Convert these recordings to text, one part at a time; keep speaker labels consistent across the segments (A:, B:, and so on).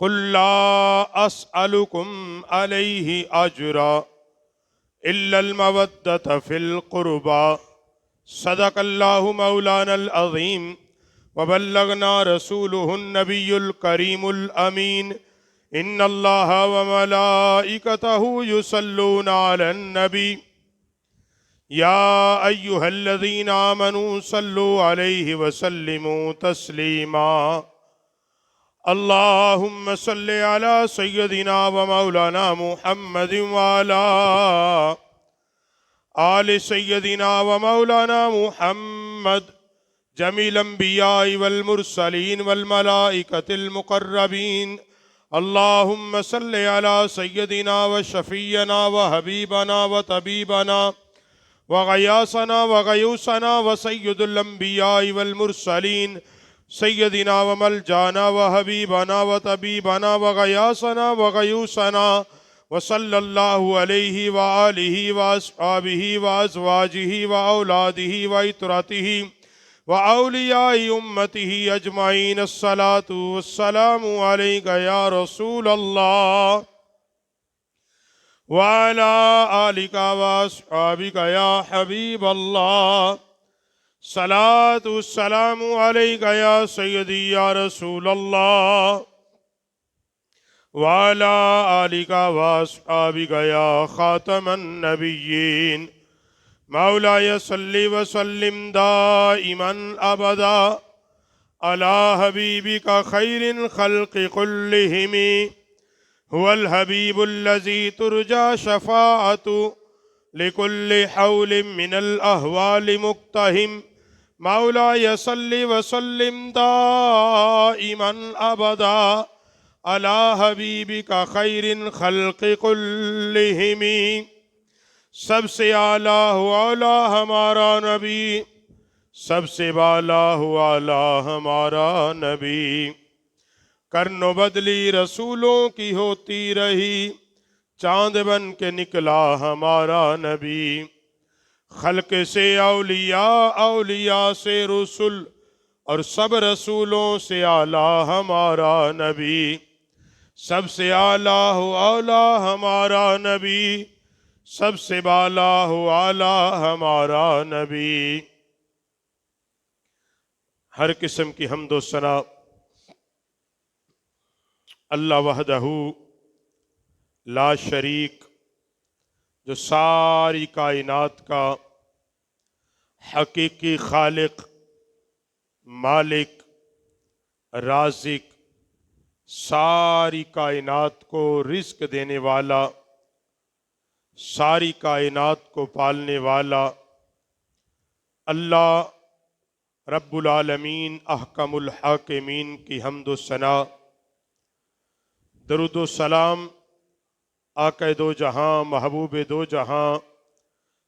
A: قل لا أسألكم عليه أجرا إلا المودة في القربى صدق الله مولانا العظيم وبلغنا رسوله النبي الكريم الأمين إن الله وملائكته يصلون على النبي يا أيها الذين آمنوا صلوا عليه وسلموا تسليما اللهم صل على سيدنا ومولانا محمد وعلى آل سيدنا ومولانا محمد جميع الأنبياء والمرسلين والملائكة المقربين اللهم صل على سيدنا وشفينا وحبيبنا وطبيبنا وغياثنا وغيوثنا وسيد الأنبياء والمرسلين سيدنا وملجانا وحبيبنا وطبيبنا وغياثنا وغيوثنا وصلى الله عليه وآله وأصحابه وأزواجه وأولاده وإترته وأولياء أمته أجمعين الصلاة والسلام عليك يا رسول الله وعلى آلك وأصحابك يا حبيب الله صلاة والسلام عليك يا سيدي يا رسول الله وعلى آلك وأصحابك يا خاتم النبيين مولاي صل وسلم دائما أبدا على حبيبك خير الخلق كلهم هو الحبيب الذي ترجى شفاعته لكل حول من الأهوال مقتهم مولاي صل وسلم دائما أبدا على حبيبك خير الخلق كلهم سب سے اعلیٰ اعلیٰ ہمارا نبی سب سے بالا اعلیٰ ہمارا نبی کرن و بدلی رسولوں کی ہوتی رہی چاند بن کے نکلا ہمارا نبی خلق سے اولیاء اولیاء سے رسول اور سب رسولوں سے اعلیٰ ہمارا نبی سب سے اعلیٰ اعلیٰ ہمارا نبی سب سے بالا اعلیٰ ہمارا نبی ہر قسم کی حمد و ثنا اللہ وحدہ لا شریک جو ساری کائنات کا حقیقی خالق مالک رازق ساری کائنات کو رزق دینے والا ساری کائنات کو پالنے والا اللہ رب العالمین احکم الحاکمین کی حمد و ثنا درود و سلام آقا دو جہاں محبوب دو جہاں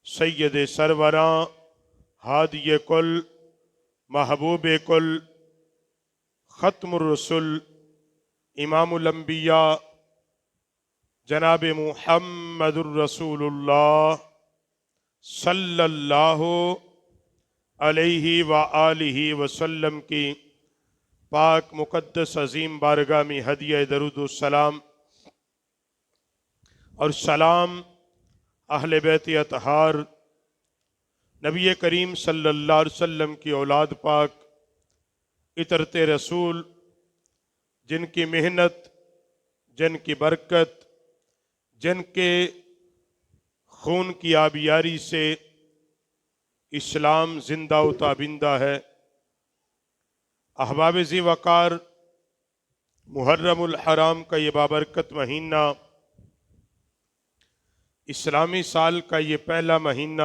A: سید سروراں ہادی کل محبوب کل ختم الرسل امام الانبیاء جناب محمد الرسول اللہ صلی اللہ علیہ وآلہ وسلم کی پاک مقدس عظیم بارگاہ میں ہدیہ درود السلام اور سلام اہل بیت اطہار نبی کریم صلی اللہ علیہ وسلم کی اولاد پاک اطرت رسول جن کی محنت جن کی برکت جن کے خون کی آبیاری سے اسلام زندہ و تابندہ ہے احباب ذی وقار محرم الحرام کا یہ بابرکت مہینہ اسلامی سال کا یہ پہلا مہینہ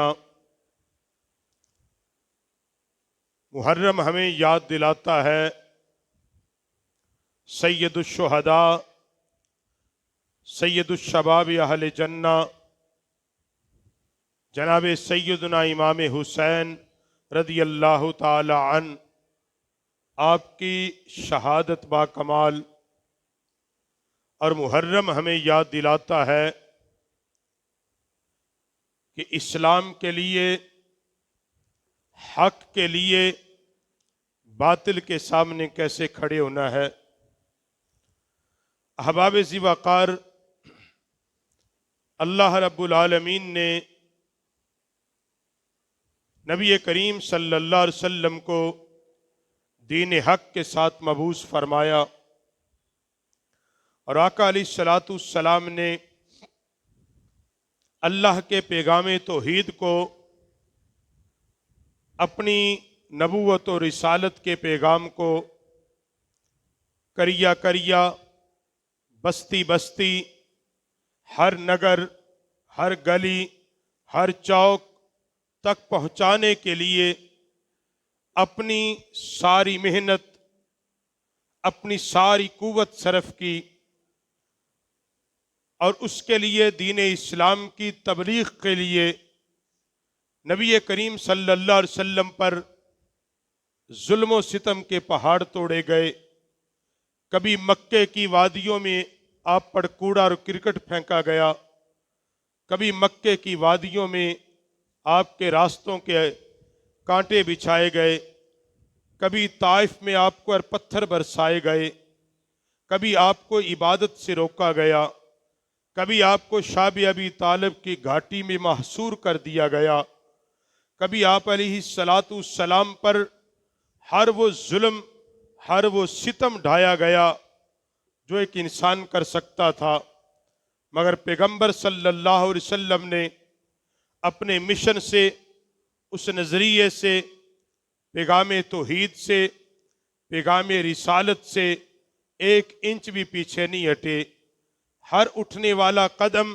A: محرم ہمیں یاد دلاتا ہے سید الشہداء سید الشباب اہل جنہ جناب سیدنا امام حسین رضی اللہ تعالی عنہ آپ کی شہادت با کمال اور محرم ہمیں یاد دلاتا ہے کہ اسلام کے لیے حق کے لیے باطل کے سامنے کیسے کھڑے ہونا ہے احباب ذی وقار، اللہ رب العالمین نے نبی کریم صلی اللہ علیہ وسلم کو دین حق کے ساتھ مبعوث فرمایا، اور آقا علیہ الصلاۃ والسلام نے اللہ کے پیغام توحید کو اپنی نبوت و رسالت کے پیغام کو کریا کریا، بستی بستی، ہر نگر، ہر گلی، ہر چوک تک پہنچانے کے لیے اپنی ساری محنت، اپنی ساری قوت صرف کی، اور اس کے لیے دین اسلام کی تبلیغ کے لیے نبی کریم صلی اللہ علیہ وسلم پر ظلم و ستم کے پہاڑ توڑے گئے۔ کبھی مکے کی وادیوں میں آپ پر کوڑا اور کرکٹ پھینکا گیا، کبھی مکے کی وادیوں میں آپ کے راستوں کے کانٹے بچھائے گئے، کبھی طائف میں آپ کو پتھر برسائے گئے، کبھی آپ کو عبادت سے روکا گیا، کبھی آپ کو شاب ابی طالب کی گھاٹی میں محصور کر دیا گیا، کبھی آپ علیہ الصلاۃ والسلام پر ہر وہ ظلم، ہر وہ ستم ڈھایا گیا جو ایک انسان کر سکتا تھا، مگر پیغمبر صلی اللہ علیہ وسلم نے اپنے مشن سے، اس نظریے سے، پیغام توحید سے، پیغام رسالت سے ایک انچ بھی پیچھے نہیں ہٹے۔ ہر اٹھنے والا قدم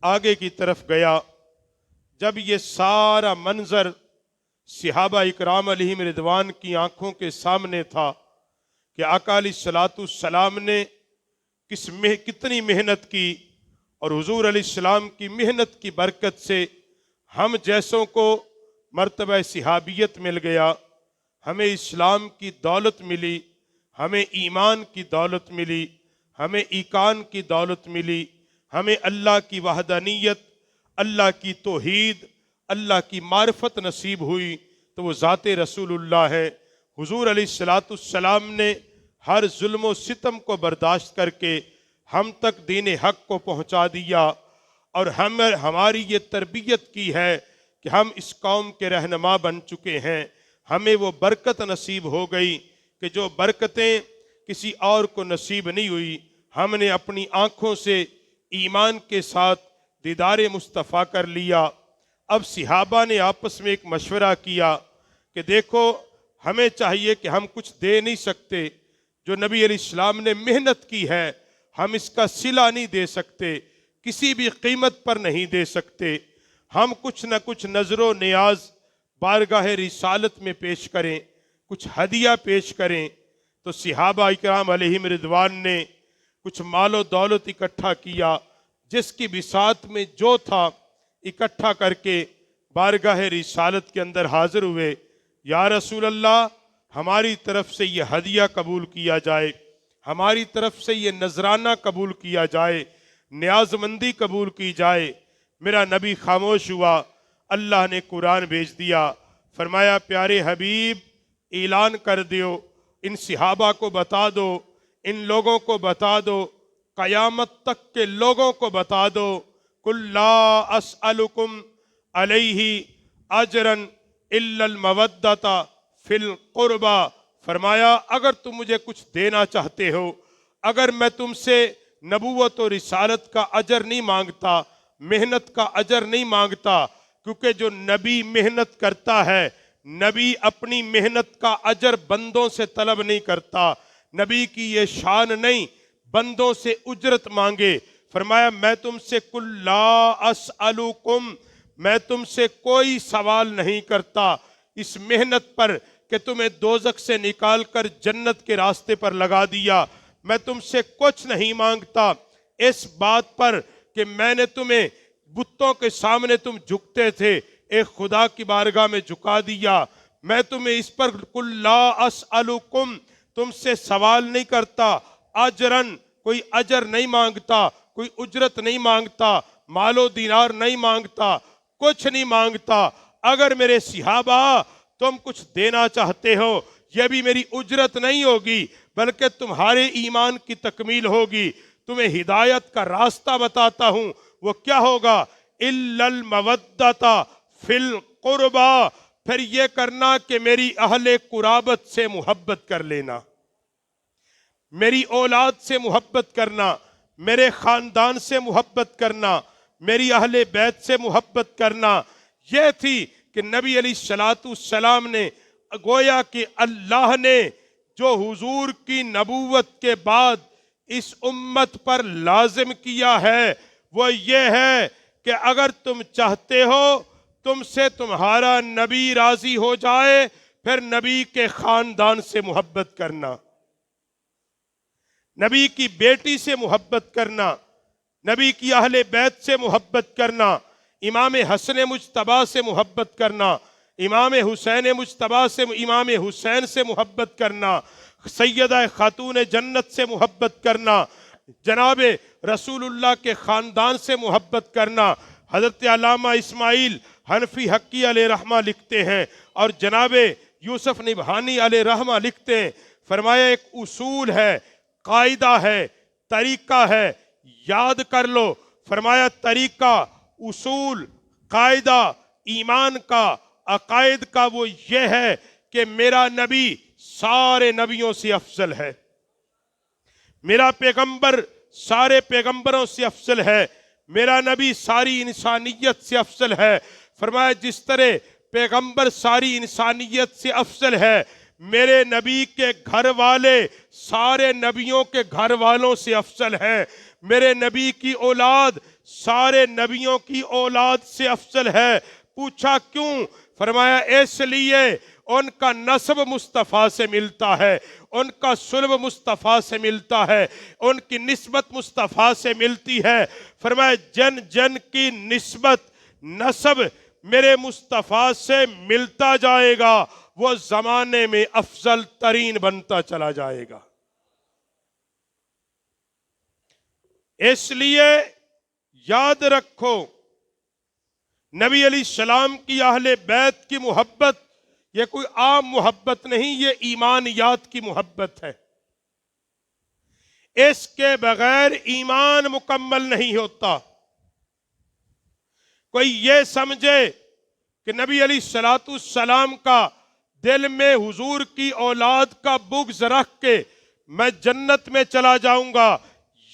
A: آگے کی طرف گیا۔ جب یہ سارا منظر صحابہ اکرام علیہم رضوان کی آنکھوں کے سامنے تھا کہ آقا علیہ الصلاۃ والسلام نے کتنی محنت کی، اور حضور علیہ السلام کی محنت کی برکت سے ہم جیسوں کو مرتبہ صحابیت مل گیا، ہمیں اسلام کی دولت ملی، ہمیں ایمان کی دولت ملی، ہمیں ایقان کی دولت ملی، ہمیں اللہ کی وحدانیت، اللہ کی توحید، اللہ کی معرفت نصیب ہوئی، تو وہ ذات رسول اللہ ہے۔ حضور علیہ الصلاۃ والسلام نے ہر ظلم و ستم کو برداشت کر کے ہم تک دین حق کو پہنچا دیا، اور ہماری یہ تربیت کی ہے کہ ہم اس قوم کے رہنما بن چکے ہیں۔ ہمیں وہ برکت نصیب ہو گئی کہ جو برکتیں کسی اور کو نصیب نہیں ہوئی۔ ہم نے اپنی آنکھوں سے ایمان کے ساتھ دیدار مصطفیٰ کر لیا۔ اب صحابہ نے آپس میں ایک مشورہ کیا کہ دیکھو، ہمیں چاہیے کہ ہم کچھ دے نہیں سکتے، جو نبی علیہ السلام نے محنت کی ہے ہم اس کا صلہ نہیں دے سکتے، کسی بھی قیمت پر نہیں دے سکتے، ہم کچھ نہ کچھ نظر و نیاز بارگاہ رسالت میں پیش کریں، کچھ ہدیہ پیش کریں۔ تو صحابہ اکرام علیہم رضوان نے کچھ مال و دولت اکٹھا کیا، جس کی بساط میں جو تھا اکٹھا کر کے بارگاہ رسالت کے اندر حاضر ہوئے۔ یا رسول اللہ، ہماری طرف سے یہ ہدیہ قبول کیا جائے، ہماری طرف سے یہ نذرانہ قبول کیا جائے، نیاز مندی قبول کی جائے۔ میرا نبی خاموش ہوا۔ اللہ نے قرآن بھیج دیا، فرمایا پیارے حبیب اعلان کر دیو، ان صحابہ کو بتا دو، ان لوگوں کو بتا دو، قیامت تک کے لوگوں کو بتا دو، قل لا اسألکم علیہ اجرا الا المودۃ فی القربى، فرمایا اگر تم مجھے کچھ دینا چاہتے ہو، اگر میں تم سے نبوت و رسالت کا اجر نہیں مانگتا، محنت کا اجر نہیں مانگتا، کیونکہ جو نبی محنت کرتا ہے، نبی اپنی محنت کا اجر بندوں سے طلب نہیں کرتا، نبی کی یہ شان نہیں بندوں سے اجرت مانگے۔ فرمایا میں تم سے قل لا اسألکم، میں تم سے کوئی سوال نہیں کرتا اس محنت پر کہ تمہیں دوزخ سے نکال کر جنت کے راستے پر لگا دیا، میں تم سے کچھ نہیں مانگتا اس بات پر کہ میں نے تمہیں بتوں کے سامنے تم جھکتے تھے، ایک خدا کی بارگاہ میں جھکا دیا۔ میں تمہیں اس پر قل لا اسألکم، تم سے سوال نہیں کرتا، اجرن، کوئی اجر نہیں مانگتا، کوئی اجرت نہیں مانگتا، مال و دینار نہیں مانگتا، کچھ نہیں مانگتا۔ اگر میرے صحابہ تم کچھ دینا چاہتے ہو، یہ بھی میری اجرت نہیں ہوگی، بلکہ تمہارے ایمان کی تکمیل ہوگی۔ تمہیں ہدایت کا راستہ بتاتا ہوں، وہ کیا ہوگا؟ الا المودۃ فی القربى، پھر یہ کرنا کہ میری اہل قرابت سے محبت کر لینا، میری اولاد سے محبت کرنا، میرے خاندان سے محبت کرنا، میری اہل بیت سے محبت کرنا۔ یہ تھی کہ نبی علیہ السلام نے، گویا کہ اللہ نے جو حضور کی نبوت کے بعد اس امت پر لازم کیا ہے وہ یہ ہے کہ اگر تم چاہتے ہو تم سے تمہارا نبی راضی ہو جائے، پھر نبی کے خاندان سے محبت کرنا، نبی کی بیٹی سے محبت کرنا، نبی کی اہل بیت سے محبت کرنا، امام حسن مجتبیٰ سے محبت کرنا، امام حسین مجتبیٰ سے، امام حسین سے محبت کرنا، سیدہ خاتون جنت سے محبت کرنا، جناب رسول اللہ کے خاندان سے محبت کرنا۔ حضرت علامہ اسماعیل حنفی حقی علیہ رحمہ لکھتے ہیں اور جناب یوسف نبہانی علیہ رحمہ لکھتے ہیں، فرمایا ایک اصول ہے، قاعدہ ہے، طریقہ ہے، یاد کر لو۔ فرمایا طریقہ، اصول، قاعدہ ایمان کا، عقائد کا وہ یہ ہے کہ میرا نبی سارے نبیوں سے افضل ہے، میرا پیغمبر سارے پیغمبروں سے افضل ہے، میرا نبی ساری انسانیت سے افضل ہے۔ فرمایا جس طرح پیغمبر ساری انسانیت سے افضل ہے، میرے نبی کے گھر والے سارے نبیوں کے گھر والوں سے افضل ہے، میرے نبی کی اولاد سارے نبیوں کی اولاد سے افضل ہے۔ پوچھا کیوں؟ فرمایا اس لیے ان کا نسب مصطفیٰ سے ملتا ہے، ان کا صلب مصطفیٰ سے ملتا ہے، ان کی نسبت مصطفیٰ سے ملتی ہے۔ فرمایا جن جن کی نسبت، نسب میرے مصطفیٰ سے ملتا جائے گا وہ زمانے میں افضل ترین بنتا چلا جائے گا۔ اس لیے یاد رکھو نبی علیہ السلام کی اہل بیت کی محبت یہ کوئی عام محبت نہیں، یہ ایمانیات کی محبت ہے۔ اس کے بغیر ایمان مکمل نہیں ہوتا۔ کوئی یہ سمجھے کہ نبی علیہ السلام کا دل میں حضور کی اولاد کا بغض رکھ کے میں جنت میں چلا جاؤں گا،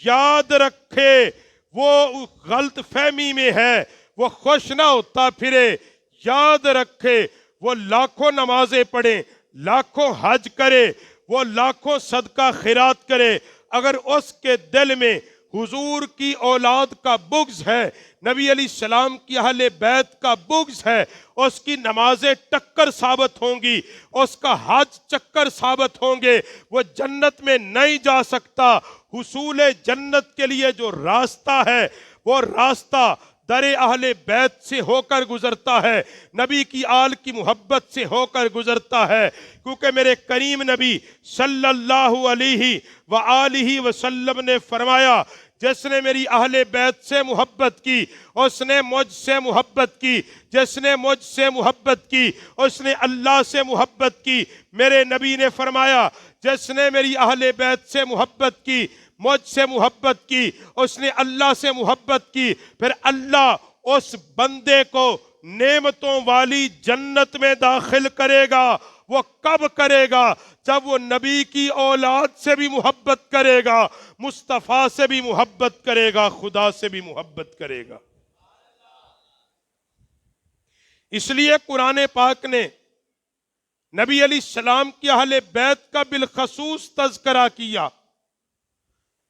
A: یاد رکھے وہ غلط فہمی میں ہے، وہ خوش نہ ہوتا پھرے۔ یاد رکھے وہ لاکھوں نمازیں پڑھے، لاکھوں حج کرے، وہ لاکھوں صدقہ خیرات کرے، اگر اس کے دل میں حضور کی اولاد کا بغض ہے، نبی علیہ السلام کی اہل بیت کا بغض ہے، اس کی نمازیں ٹکر ثابت ہوں گی، اس کا حج چکر ثابت ہوں گے، وہ جنت میں نہیں جا سکتا۔ حصول جنت کے لیے جو راستہ ہے وہ راستہ در اہل بیت سے ہو کر گزرتا ہے، نبی کی آل کی محبت سے ہو کر گزرتا ہے، کیونکہ میرے کریم نبی صلی اللہ علیہ وآلہ وسلم نے فرمایا جس نے میری اہل بیت سے محبت کی اس نے مجھ سے محبت کی، جس نے مجھ سے محبت کی اس نے اللہ سے محبت کی۔ میرے نبی نے فرمایا جس نے میری اہل بیت سے محبت کی، مجھ سے محبت کی، اس نے اللہ سے محبت کی، پھر اللہ اس بندے کو نعمتوں والی جنت میں داخل کرے گا۔ وہ کب کرے گا؟ جب وہ نبی کی اولاد سے بھی محبت کرے گا، مصطفیٰ سے بھی محبت کرے گا، خدا سے بھی محبت کرے گا۔ اس لیے قرآن پاک نے نبی علیہ السلام کی اہل بیت کا بالخصوص تذکرہ کیا۔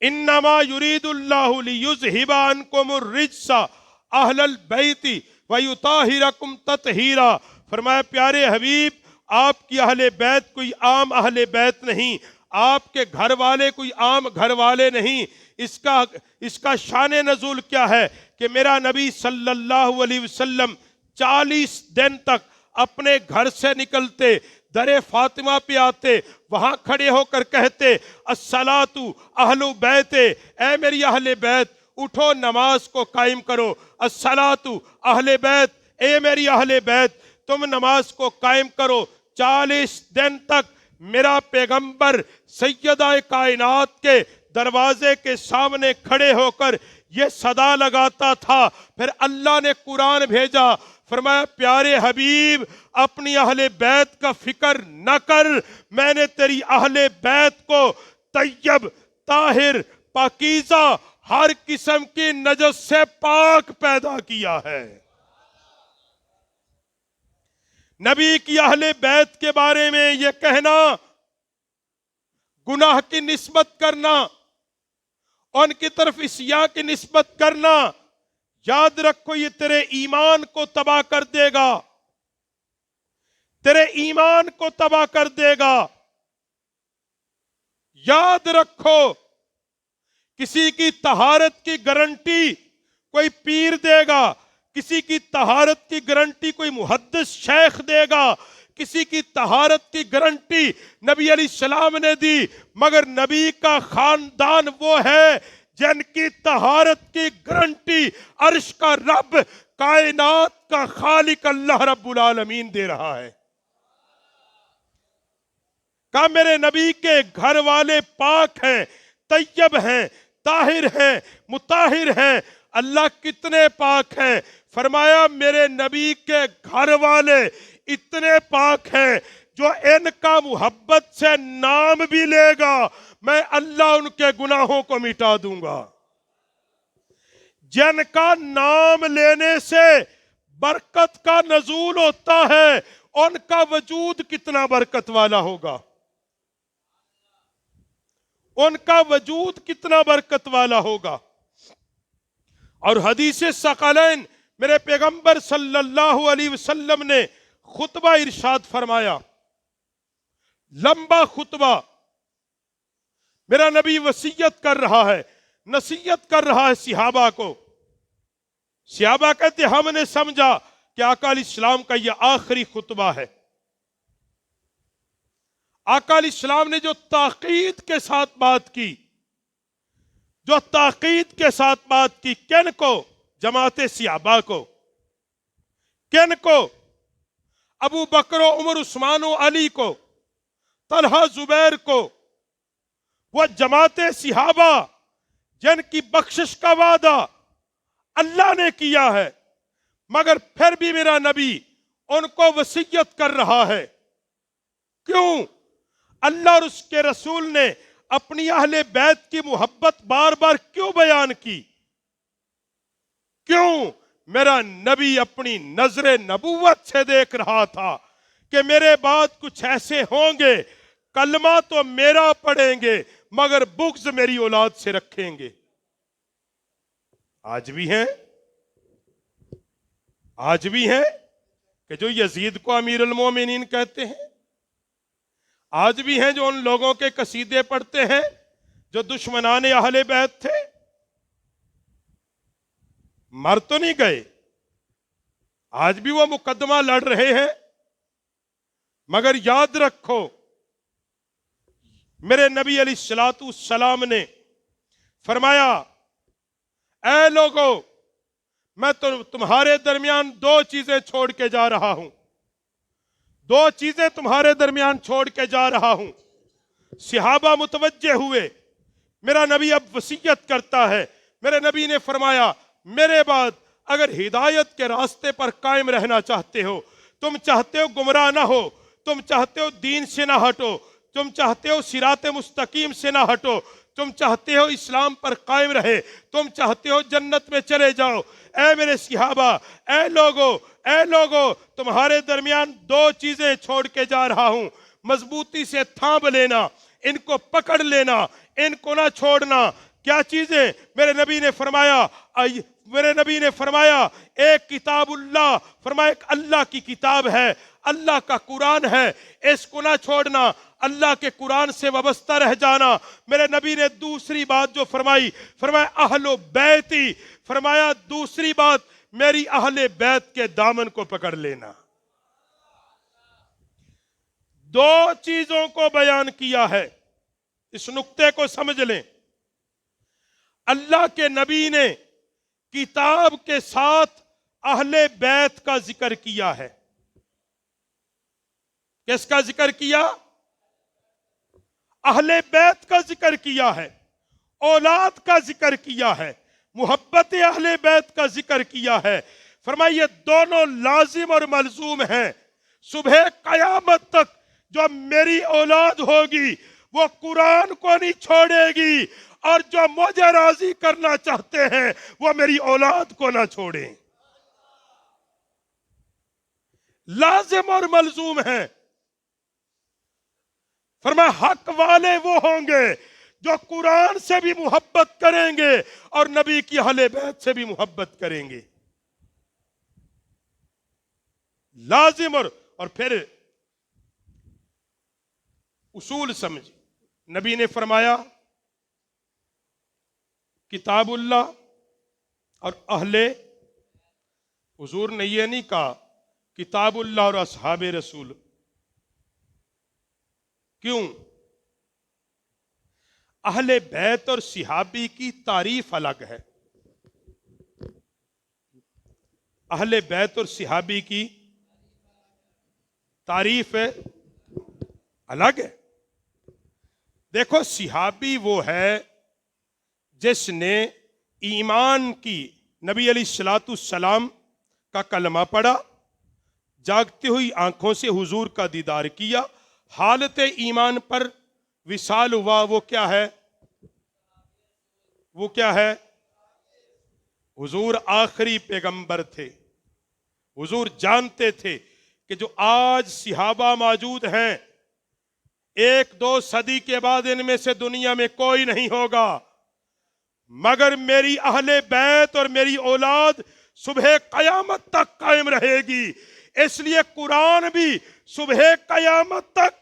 A: انما یرید اللہ لیذہب عنکم الرجس اہل البیت ویطہرکم تطہیرا۔ فرمایا پیارے حبیب آپ کی اہل بیت کوئی عام اہل بیت نہیں، آپ کے گھر والے کوئی عام گھر والے نہیں۔ اس کا شان نزول کیا ہے کہ میرا نبی صلی اللہ علیہ وسلم 40 دن تک اپنے گھر سے نکلتے، در فاطمہ پہ آتے، وہاں کھڑے ہو کر کہتے الصلاۃ اہل بیت، اے میری اہل بیت اٹھو نماز کو قائم کرو، الصلاۃ اہل بیت، اے میری اہل بیت تم نماز کو قائم کرو۔ 40 دن تک میرا پیغمبر سیدہ کائنات کے دروازے کے سامنے کھڑے ہو کر یہ صدا لگاتا تھا. پھر اللہ نے قرآن بھیجا، فرمایا پیارے حبیب اپنی اہل بیت کا فکر نہ کر، میں نے تیری اہل بیت کو طیب، طاہر، پاکیزہ، ہر قسم کی نجس سے پاک پیدا کیا ہے. نبی کی اہل بیت کے بارے میں یہ کہنا، گناہ کی نسبت کرنا، ان کی طرف عصیاں کی نسبت کرنا، یاد رکھو یہ تیرے ایمان کو تباہ کر دے گا، تیرے ایمان کو تباہ کر دے گا. یاد رکھو کسی کی طہارت کی گارنٹی کوئی پیر دے گا، کسی کی طہارت کی گارنٹی کوئی محدث شیخ دے گا، کسی کی طہارت کی گارنٹی نبی علیہ السلام نے دی، مگر نبی کا خاندان وہ ہے جن کی طہارت کی گارنٹی عرش کا رب، کائنات کا خالق اللہ رب العالمین دے رہا ہے. کہا میرے نبی کے گھر والے پاک ہیں، طیب ہیں، طاہر ہیں، مطہر ہیں. اللہ کتنے پاک ہیں؟ فرمایا میرے نبی کے گھر والے اتنے پاک ہیں جو ان کا محبت سے نام بھی لے گا میں اللہ ان کے گناہوں کو مٹا دوں گا. جن کا نام لینے سے برکت کا نزول ہوتا ہے ان کا وجود کتنا برکت والا ہوگا، ان کا وجود کتنا برکت والا ہوگا. اور حدیث ثقلین میرے پیغمبر صلی اللہ علیہ وسلم نے خطبہ ارشاد فرمایا، لمبا خطبہ. میرا نبی وصیت کر رہا ہے، نصیحت کر رہا ہے صحابہ کو. صحابہ کہتے ہم نے سمجھا کہ آقا علیہ السلام کا یہ آخری خطبہ ہے. آقا علیہ السلام نے جو تاکید کے ساتھ بات کی، جو تاکید کے ساتھ بات کی، کن کو؟ جماعت صحابہ کو. کن کو؟ ابو بکر و عمر عثمان و علی کو، طلحہ زبیر کو. وہ جماعت صحابہ جن کی بخشش کا وعدہ اللہ نے کیا ہے، مگر پھر بھی میرا نبی ان کو وصیت کر رہا ہے. کیوں؟ اللہ اور اس کے رسول نے اپنی اہل بیت کی محبت بار بار کیوں بیان کی؟ کیوں؟ میرا نبی اپنی نظر نبوت سے دیکھ رہا تھا کہ میرے بعد کچھ ایسے ہوں گے، کلمہ تو میرا پڑھیں گے مگر بغض میری اولاد سے رکھیں گے. آج بھی ہیں، آج بھی ہیں کہ جو یزید کو امیر المومنین کہتے ہیں. آج بھی ہیں جو ان لوگوں کے قصیدے پڑھتے ہیں جو دشمنان اہل بیت تھے. مر تو نہیں گئے، آج بھی وہ مقدمہ لڑ رہے ہیں. مگر یاد رکھو میرے نبی علیہ الصلوۃ والسلام نے فرمایا، اے لوگو میں تمہارے درمیان دو چیزیں چھوڑ کے جا رہا ہوں، دو چیزیں تمہارے درمیان چھوڑ کے جا رہا ہوں. صحابہ متوجہ ہوئے، میرا نبی اب وصیت کرتا ہے. میرے نبی نے فرمایا میرے بعد اگر ہدایت کے راستے پر قائم رہنا چاہتے ہو، تم چاہتے ہو گمراہ نہ ہو، تم چاہتے ہو دین سے نہ ہٹو، تم چاہتے ہو صراط مستقیم سے نہ ہٹو، تم چاہتے ہو اسلام پر قائم رہے، تم چاہتے ہو جنت میں چلے جاؤ، اے میرے صحابہ، اے لوگو تمہارے درمیان دو چیزیں چھوڑ کے جا رہا ہوں. مضبوطی سے تھام لینا، ان کو پکڑ لینا، ان کو نہ چھوڑنا. کیا چیزیں؟ میرے نبی نے فرمایا ایک کتاب اللہ، فرمایا ایک اللہ کی کتاب ہے، اللہ کا قرآن ہے، اس کو نہ چھوڑنا، اللہ کے قرآن سے وابستہ رہ جانا. میرے نبی نے دوسری بات جو فرمایا اہل بیتی، فرمایا دوسری بات میری اہل بیت کے دامن کو پکڑ لینا. دو چیزوں کو بیان کیا ہے، اس نقطے کو سمجھ لیں. اللہ کے نبی نے کتاب کے ساتھ اہل بیت کا ذکر کیا ہے. کس کا ذکر کیا؟ اہل بیت کا ذکر کیا ہے، اولاد کا ذکر کیا ہے، محبت اہل بیت کا ذکر کیا ہے. فرمایا یہ دونوں لازم اور ملزوم ہیں. صبح قیامت تک جو میری اولاد ہوگی وہ قرآن کو نہیں چھوڑے گی، اور جو مجھے راضی کرنا چاہتے ہیں وہ میری اولاد کو نہ چھوڑیں. لازم اور ملزوم ہیں. فرمایا حق والے وہ ہوں گے جو قرآن سے بھی محبت کریں گے اور نبی کی اہل بیت سے بھی محبت کریں گے. لازم اور پھر اصول سمجھ. نبی نے فرمایا کتاب اللہ اور اہل، حضور نے یہ نہیں کہا کتاب اللہ اور اصحاب رسول. کیوں؟ اہل بیت اور صحابی کی تعریف الگ ہے. اہل بیت اور صحابی کی تعریف الگ ہے. دیکھو صحابی وہ ہے جس نے ایمان کی، نبی علیہ الصلوۃ والسلام کا کلمہ پڑھا، جاگتی ہوئی آنکھوں سے حضور کا دیدار کیا، حالت ایمان پر وصال ہوا. وہ کیا ہے؟ وہ کیا ہے؟ حضور آخری پیغمبر تھے. حضور جانتے تھے کہ جو آج صحابہ موجود ہیں 1-2 صدی کے بعد ان میں سے دنیا میں کوئی نہیں ہوگا، مگر میری اہل بیت اور میری اولاد صبح قیامت تک قائم رہے گی. اس لیے قرآن بھی صبح قیامت تک،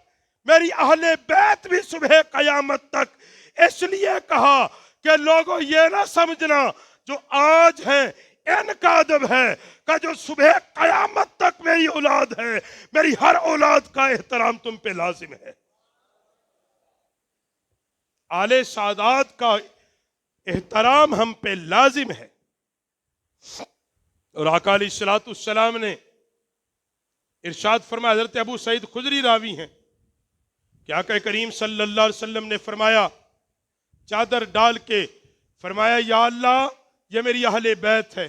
A: میری اہل بیت بھی صبح قیامت تک. اس لیے کہا کہ لوگوں یہ نہ سمجھنا جو آج ہیں ان کا ادب ہے کہ جو صبح قیامت تک میری اولاد ہے، میری ہر اولاد کا احترام تم پہ لازم ہے. آل سادات کا احترام ہم پہ لازم ہے. اور آقا علیہ الصلوۃ والسلام نے ارشاد فرمایا، حضرت ابو سعید خدری راوی ہیں کہ آقا کریم صلی اللہ علیہ وسلم نے فرمایا چادر ڈال کے فرمایا یا اللہ یہ میری اہل بیت ہے،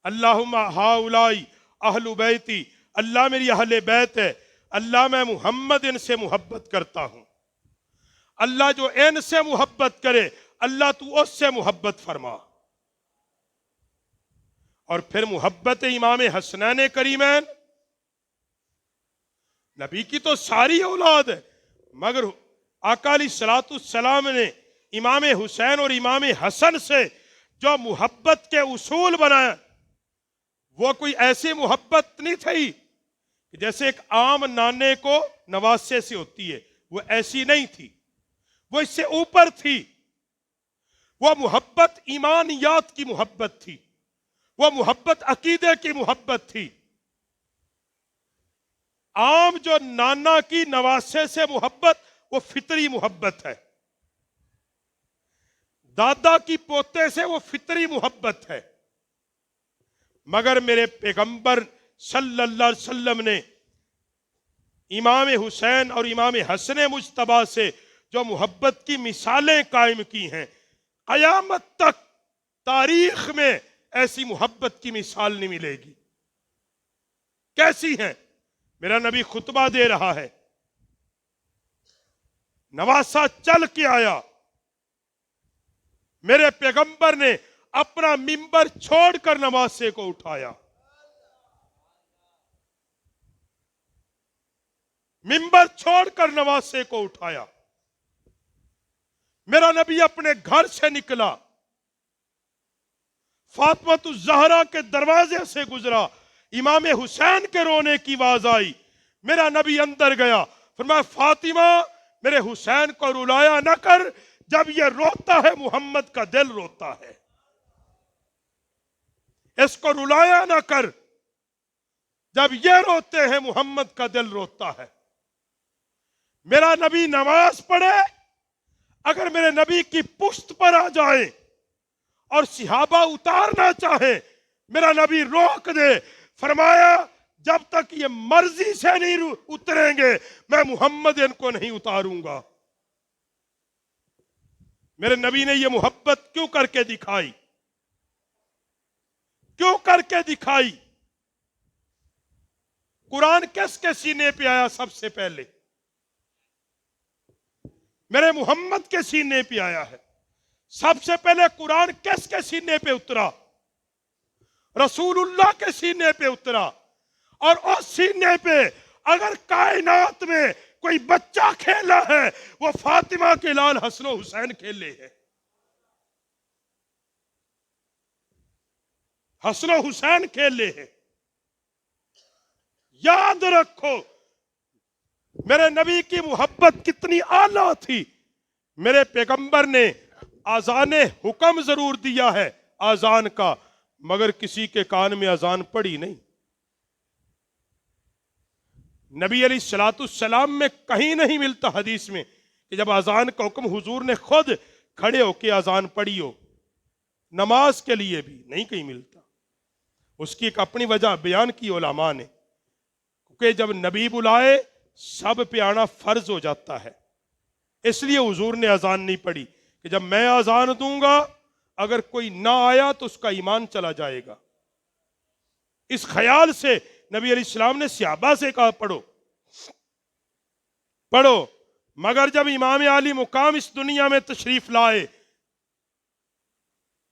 A: اللہم ہاؤلائی اہل بیتی، اللہ میری اہل بیت ہے، اللہ میں محمد ان سے محبت کرتا ہوں، اللہ جو ان سے محبت کرے اللہ تو اس سے محبت فرما. اور پھر محبت امام حسنین کریمین، نبی کی تو ساری اولاد ہے، مگر آقا علیہ الصلوۃ والسلام نے امام حسین اور امام حسن سے جو محبت کے اصول بنائے وہ کوئی ایسی محبت نہیں تھی جیسے ایک عام نانے کو نواسے سے ہوتی ہے، وہ ایسی نہیں تھی، وہ اس سے اوپر تھی. وہ محبت ایمانیات کی محبت تھی، وہ محبت عقیدے کی محبت تھی. عام جو نانا کی نواسے سے محبت وہ فطری محبت ہے، دادا کی پوتے سے وہ فطری محبت ہے. مگر میرے پیغمبر صلی اللہ علیہ وسلم نے امام حسین اور امام حسن مجتبیٰ سے جو محبت کی مثالیں قائم کی ہیں، قیامت تک تاریخ میں ایسی محبت کی مثال نہیں ملے گی. کیسی ہیں؟ میرا نبی خطبہ دے رہا ہے، نواسا چل کے آیا، میرے پیغمبر نے اپنا ممبر چھوڑ کر نواسے کو اٹھایا، ممبر چھوڑ کر نواسے کو اٹھایا. میرا نبی اپنے گھر سے نکلا، فاطمہ الزہرا کے دروازے سے گزرا، امام حسین کے رونے کی آواز آئی، میرا نبی اندر گیا، فرمایا فاطمہ میرے حسین کو رلایا نہ کر، جب یہ روتا ہے محمد کا دل روتا ہے، اس کو رلایا نہ کر، جب یہ روتے ہیں محمد کا دل روتا ہے. میرا نبی نماز پڑھے، اگر میرے نبی کی پشت پر آ جائے اور صحابہ اتارنا چاہے میرا نبی روک دے، فرمایا جب تک یہ مرضی سے نہیں اتریں گے میں محمد ان کو نہیں اتاروں گا. میرے نبی نے یہ محبت کیوں کر کے دکھائی؟ کیوں کر کے دکھائی؟ قرآن کس کے سینے پہ آیا سب سے پہلے؟ میرے محمد کے سینے پہ آیا ہے۔ سب سے پہلے قرآن کس کے سینے پہ اترا؟ رسول اللہ کے سینے پہ اترا۔ اور اس سینے پہ اگر کائنات میں کوئی بچہ کھیلا ہے وہ فاطمہ کے لال حسن و حسین کھیلے ہیں۔ حسن و حسین کھیلے ہیں۔ یاد رکھو میرے نبی کی محبت کتنی اعلیٰ تھی۔ میرے پیغمبر نے اذان حکم ضرور دیا ہے اذان کا، مگر کسی کے کان میں اذان پڑی نہیں۔ نبی علیہ الصلوۃ والسلام میں کہیں نہیں ملتا حدیث میں کہ جب اذان کا حکم حضور نے خود کھڑے ہو کے اذان پڑھی ہو، نماز کے لیے بھی نہیں کہیں ملتا۔ اس کی ایک اپنی وجہ بیان کی علماء نے، کہ جب نبی بلائے سب پہ آنا فرض ہو جاتا ہے، اس لیے حضور نے اذان نہیں پڑھی کہ جب میں اذان دوں گا اگر کوئی نہ آیا تو اس کا ایمان چلا جائے گا۔ اس خیال سے نبی علیہ السلام نے صحابہ سے کہا پڑھو پڑھو، مگر جب امام عالی مقام اس دنیا میں تشریف لائے،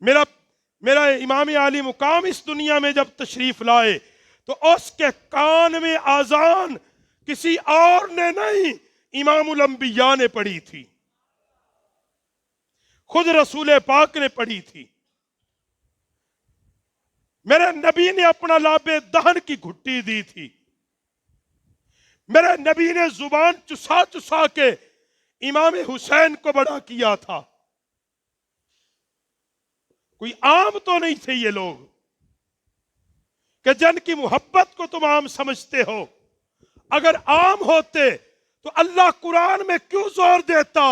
A: میرا امام عالی مقام اس دنیا میں جب تشریف لائے تو اس کے کان میں اذان کسی اور نے نہیں، امام الانبیاء نے پڑھی تھی، خود رسول پاک نے پڑھی تھی۔ میرے نبی نے اپنا لاب دہن کی گھٹی دی تھی۔ میرے نبی نے زبان چسا چسا کے امام حسین کو بڑا کیا تھا۔ کوئی عام تو نہیں تھے یہ لوگ کہ جن کی محبت کو تم عام سمجھتے ہو۔ اگر عام ہوتے تو اللہ قرآن میں کیوں زور دیتا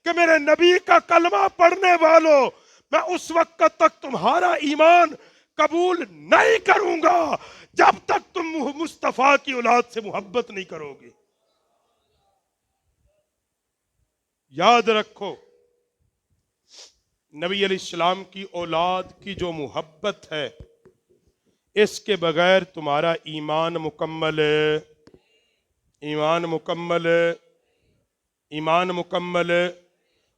A: کہ میرے نبی کا کلمہ پڑھنے والوں میں اس وقت تک تمہارا ایمان قبول نہیں کروں گا جب تک تم مصطفیٰ کی اولاد سے محبت نہیں کرو گے۔ یاد رکھو نبی علیہ السلام کی اولاد کی جو محبت ہے، اس کے بغیر تمہارا ایمان مکمل ہے، ایمان مکمل ہے، ایمان مکمل ہے۔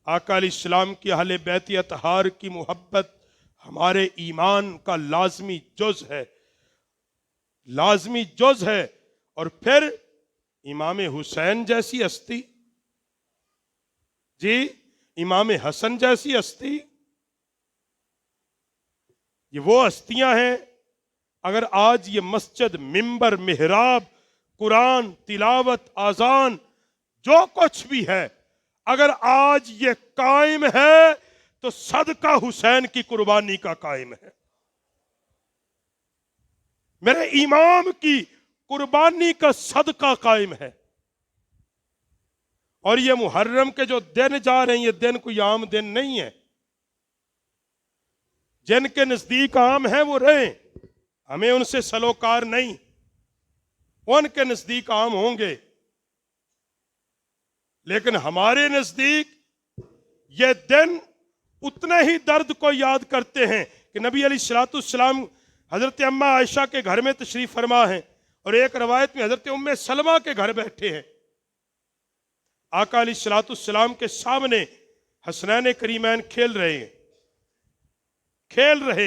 A: آقا علیہ السلام کی اہل بیت اطہار کی محبت ہمارے ایمان کا لازمی جز ہے، لازمی جز ہے۔ اور پھر امام حسین جیسی ہستی، جی امام حسن جیسی ہستی، یہ وہ ہستیاں ہیں۔ اگر آج یہ مسجد، منبر، محراب، قرآن، تلاوت، اذان، جو کچھ بھی ہے، اگر آج یہ قائم ہے تو صدقہ حسین کی قربانی کا قائم ہے، میرے امام کی قربانی کا صدقہ قائم ہے۔ اور یہ محرم کے جو دن جا رہے ہیں، یہ دن کوئی عام دن نہیں ہے۔ جن کے نزدیک عام ہے وہ رہیں، ہمیں ان سے سلوکار نہیں، ان کے نزدیک عام ہوں گے، لیکن ہمارے نزدیک یہ دن اتنے ہی درد کو یاد کرتے ہیں کہ نبی علیہ الصلوۃ والسلام حضرت اماں عائشہ کے گھر میں تشریف فرما ہیں، اور ایک روایت میں حضرت ام سلمہ کے گھر بیٹھے ہیں۔ آقا علیہ الصلوۃ والسلام کے سامنے حسنین کریمین کھیل رہے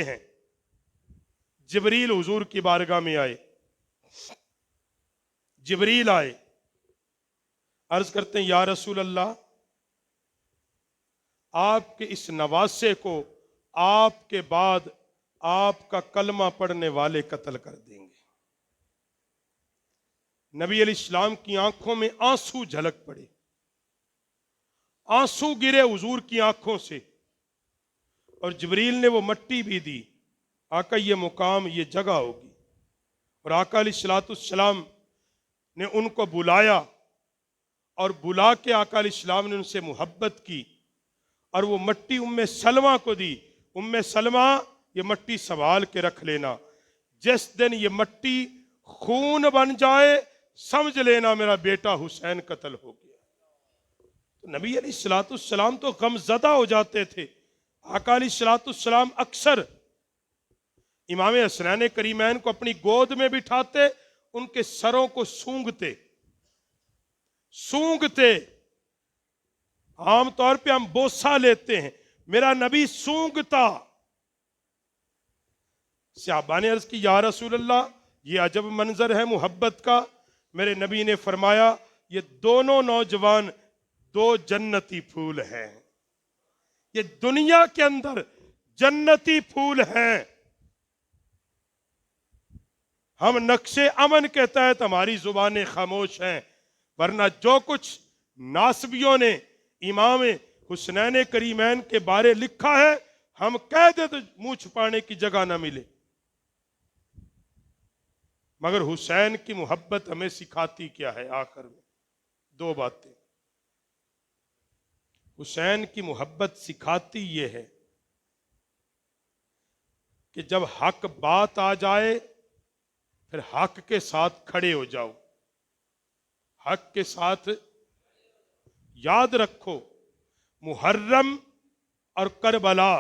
A: ہیں۔ جبریل حضور کی بارگاہ میں آئے، جبریل آئے، عرض کرتے ہیں یا رسول اللہ، آپ کے اس نواسے کو آپ کے بعد آپ کا کلمہ پڑھنے والے قتل کر دیں گے۔ نبی علیہ السلام کی آنکھوں میں آنسو جھلک پڑے، آنسو گرے حضور کی آنکھوں سے، اور جبریل نے وہ مٹی بھی دی، آقا یہ مقام، یہ جگہ ہوگی۔ اور آقا علیہ الصلوۃ والسلام نے ان کو بلایا، اور بلا کے آقا علیہ السلام نے ان سے محبت کی، اور وہ مٹی ام سلمہ کو دی۔ ام سلمہ یہ مٹی سنبھال کے رکھ لینا، جس دن یہ مٹی خون بن جائے سمجھ لینا میرا بیٹا حسین قتل ہو گیا۔ تو نبی علیہ الصلوۃ والسلام تو غم زدہ ہو جاتے تھے. آقا علیہ الصلوۃ والسلام اکثر امام حسنین کریمین کو اپنی گود میں بٹھاتے, ان کے سروں کو سونگتے. عام طور پہ ہم بوسہ لیتے ہیں, میرا نبی سونگتا. صحابہ نے عرض کی یا رسول اللہ یہ عجب منظر ہے محبت کا. میرے نبی نے فرمایا یہ دونوں نوجوان دو جنتی پھول ہیں, یہ دنیا کے اندر جنتی پھول ہیں. ہم نقش امن کے تحت ہماری زبانیں خاموش ہیں, ورنہ جو کچھ ناصبیوں نے امام حسنین کریمین کے بارے لکھا ہے ہم کہہ دیں تو منہ چھپانے کی جگہ نہ ملے. مگر حسین کی محبت ہمیں سکھاتی کیا ہے؟ آخر میں دو باتیں. حسین کی محبت سکھاتی یہ ہے کہ جب حق بات آ جائے پھر حق کے ساتھ کھڑے ہو جاؤ. حق کے ساتھ, یاد رکھو محرم اور کربلا,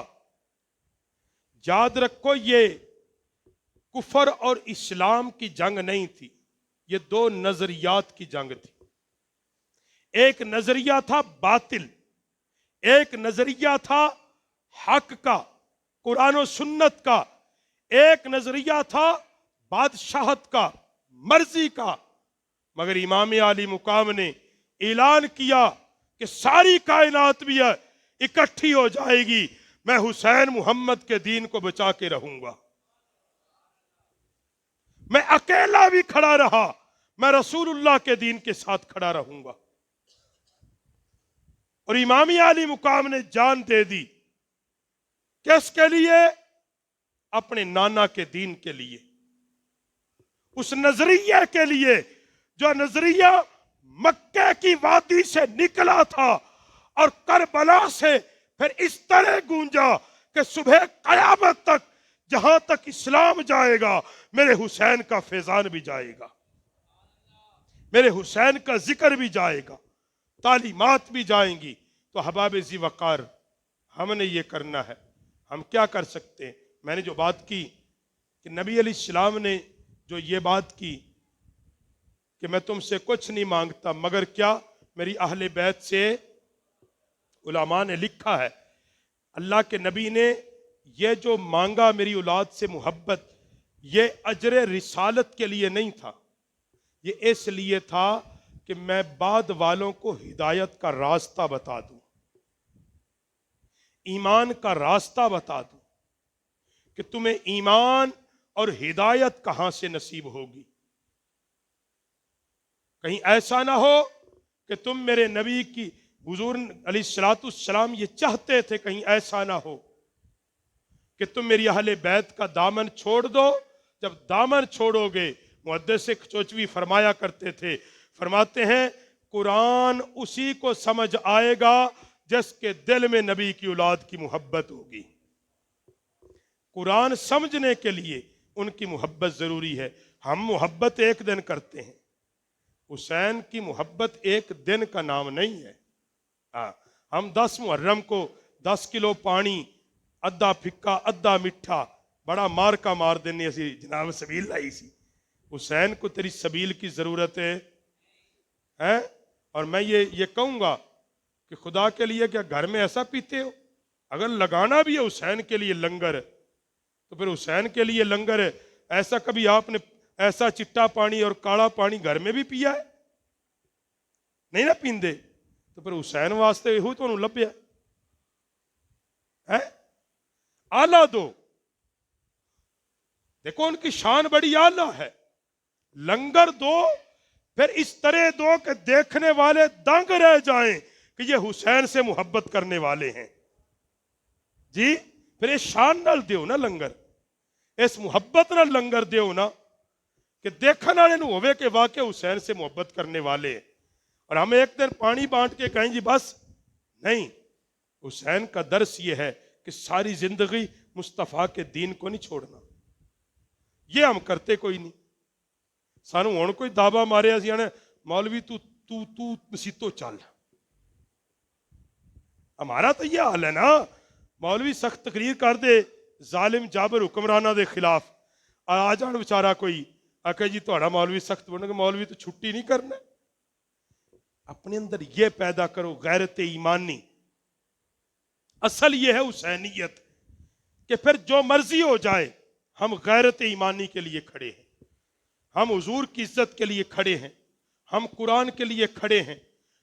A: یاد رکھو یہ کفر اور اسلام کی جنگ نہیں تھی, یہ دو نظریات کی جنگ تھی. ایک نظریہ تھا باطل, ایک نظریہ تھا حق کا, قرآن و سنت کا. ایک نظریہ تھا بادشاہت کا, مرضی کا. مگر امام علی مقام نے اعلان کیا کہ ساری کائنات بھی اکٹھی ہو جائے گی, میں حسین محمد کے دین کو بچا کے رہوں گا. میں اکیلا بھی کھڑا رہا, میں رسول اللہ کے دین کے ساتھ کھڑا رہوں گا. اور امام علی مقام نے جان دے دی. کس کے لیے؟ اپنے نانا کے دین کے لیے, اس نظریے کے لیے جو نظریہ مکے کی وادی سے نکلا تھا اور کربلا سے پھر اس طرح گونجا کہ صبح قیامت تک جہاں تک اسلام جائے گا میرے حسین کا فیضان بھی جائے گا, میرے حسین کا ذکر بھی جائے گا, تعلیمات بھی جائیں گی. تو احباب ذی وقار ہم نے یہ کرنا ہے. ہم کیا کر سکتے ہیں؟ میں نے جو بات کی کہ نبی علیہ السلام نے جو یہ بات کی کہ میں تم سے کچھ نہیں مانگتا مگر کیا میری اہل بیت سے, علماء نے لکھا ہے اللہ کے نبی نے یہ جو مانگا میری اولاد سے محبت, یہ اجر رسالت کے لیے نہیں تھا, یہ اس لیے تھا کہ میں بعد والوں کو ہدایت کا راستہ بتا دوں, ایمان کا راستہ بتا دوں کہ تمہیں ایمان اور ہدایت کہاں سے نصیب ہوگی. کہیں ایسا نہ ہو کہ تم میرے نبی کی حضور علیہ الصلوۃ والسلام یہ چاہتے تھے, کہیں ایسا نہ ہو کہ تم میری اہل بیت کا دامن چھوڑ دو. جب دامن چھوڑو گے, محدث چوچوی فرمایا کرتے تھے, فرماتے ہیں قرآن اسی کو سمجھ آئے گا جس کے دل میں نبی کی اولاد کی محبت ہوگی. قرآن سمجھنے کے لیے ان کی محبت ضروری ہے. ہم محبت ایک دن کرتے ہیں, حسین کی محبت ایک دن کا نام نہیں ہے. ہم 10 محرم کو 10 کلو پانی, ادھا پھکا ادھا میٹھا, بڑا مار کا مار دینے سی جناب سبیل لائی سی. حسین کو تیری سبیل کی ضرورت ہے. اور میں یہ کہوں گا کہ خدا کے لیے کیا گھر میں ایسا پیتے ہو؟ اگر لگانا بھی ہے حسین کے لیے لنگر تو پھر حسین کے لیے لنگر ہے. ایسا کبھی آپ نے ایسا چٹا پانی اور کالا پانی گھر میں بھی پیا ہے؟ نہیں نہ پیندے. تو پھر حسین واسطے یہ تو لبیا ہے. آلہ دو, دیکھو ان کی شان بڑی آلہ ہے. لنگر دو پھر اس طرح دو کہ دیکھنے والے دنگ رہ جائیں کہ یہ حسین سے محبت کرنے والے ہیں. جی پھر یہ شان نال دیو نا لنگر, اس محبت نال لنگر دیو نا کہ دیکھنے والے نو ہوئے کہ واقع حسین سے محبت کرنے والے ہیں. اور ہم ایک دن پانی بانٹ کے کہیں جی بس نہیں. حسین کا درس یہ ہے کہ ساری زندگی مصطفیٰ کے دین کو نہیں چھوڑنا. یہ ہم کرتے کوئی نہیں. سانو ہن کوئی دعویٰ مارے اسی آنے مولوی تو مسیتو چل, ہمارا تو یہ حال ہے نا، مولوی سخت تقریر کر دے ظالم جابر حکمرانہ دے خلاف، آ جان بچارا کوئی آکے جی تھوڑا مولوی سخت بنو گے، مولوی تو چھٹی نہیں کرنا۔ اپنے اندر یہ پیدا کرو غیرت ایمانی، اصل یہ ہے حسینیت کہ پھر جو مرضی ہو جائے ہم غیرت ایمانی کے لیے کھڑے ہیں، ہم حضور کی عزت کے لیے کھڑے ہیں، ہم قرآن کے لیے کھڑے ہیں،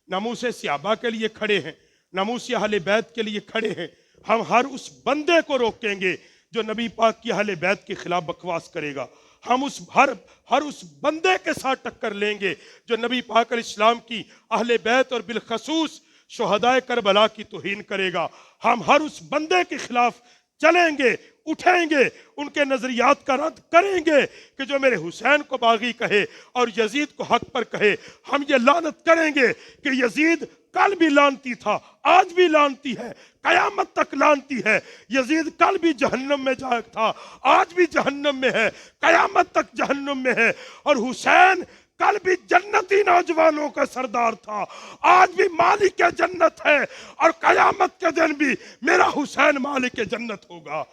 A: ناموس صحابہ کے لیے کھڑے ہیں، ناموس اہل بیت کے لیے کھڑے ہیں۔ ہم ہر اس بندے کو روکیں گے جو نبی پاک کی اہل بیت کے خلاف بکواس کرے گا، ہم ہر اس بندے کے ساتھ ٹکر لیں گے جو نبی پاک علیہ السلام کی اہل بیت اور بالخصوص شہدائے کربلا کی توہین کرے گا، ہم ہر اس بندے کے خلاف چلیں گے، اٹھیں گے، ان کے نظریات کا رد کریں گے کہ جو میرے حسین کو باغی کہے اور یزید کو حق پر کہے۔ ہم یہ لعنت کریں گے کہ یزید کل بھی لعنتی تھا، آج بھی لعنتی ہے، قیامت تک لعنتی ہے۔ یزید کل بھی جہنم میں جا تھا، آج بھی جہنم میں ہے، قیامت تک جہنم میں ہے۔ اور حسین کل بھی جنتی نوجوانوں کا سردار تھا، آج بھی مالک جنت ہے، اور قیامت کے دن بھی میرا حسین مالک جنت ہوگا۔